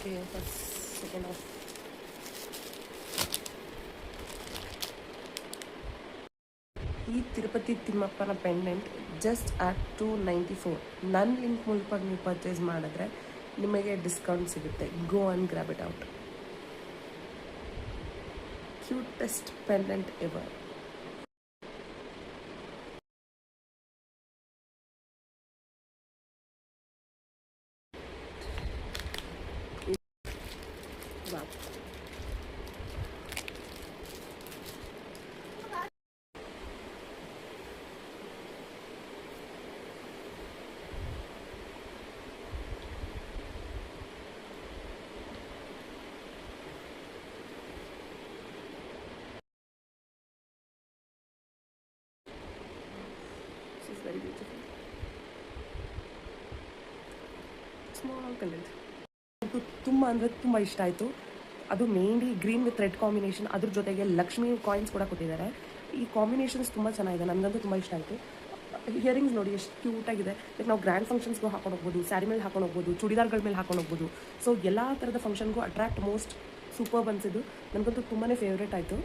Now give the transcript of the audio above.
Okay first second half. ಈ Tirupati ತಿಮ್ಮಪ್ಪನ pendant just at 294. ನನ್ನ link ಮೂಲಕ ನೀವು ಪರ್ಚೇಸ್ ಮಾಡಿದ್ರೆ ನಿಮಗೆ ಡಿಸ್ಕೌಂಟ್ ಸಿಗುತ್ತೆ. Go and grab it out. Cutest pendant ever. Wow. This is very beautiful. Small pendant. ಅದು ತುಂಬ ಅಂದರೆ ತುಂಬ ಇಷ್ಟ ಆಯಿತು. ಅದು mainly green with red combination, ಅದ್ರ ಜೊತೆಗೆ ಲಕ್ಷ್ಮಿ ಕಾಯಿನ್ಸ್ ಕೂಡ ಕೊಟ್ಟಿದ್ದಾರೆ. ಈ ಕಾಂಬಿನೇಷನ್ಸ್ ತುಂಬ ಚೆನ್ನಾಗಿದೆ, ನನಗಂತೂ ತುಂಬ ಇಷ್ಟ ಆಯಿತು. ಇಯರಿಂಗ್ಸ್ ನೋಡಿ ಎಷ್ಟು ಕ್ಯೂಟಾಗಿದೆ. ಲೈಕ್ ನಾವು ಗ್ರ್ಯಾಂಡ್ ಫಂಕ್ಷನ್ಸ್ಗೂ ಹಾಕೊಂಡು ಹೋಗ್ಬೋದು, ಸ್ಯಾರಿ ಮೇಲೆ ಹಾಕೊಂಡು ಹೋಗ್ಬೋದು, ಚೂಡಿದಾರ್ಗಳ ಮೇಲೆ ಹಾಕೊಂಡು ಹೋಗ್ಬೋದು. ಸೊ ಎಲ್ಲ ಥರದ ಫಂಕ್ಷನ್ಗೂ ಅಟ್ರಾಕ್ಟ್ ಮೋಸ್ಟ್ ಸೂಪರ್ಬ್ ಅನಿಸಿದ್ದು. ನನಗಂತೂ ತುಂಬಾ ಫೇವ್ರೇಟ್ ಆಯಿತು.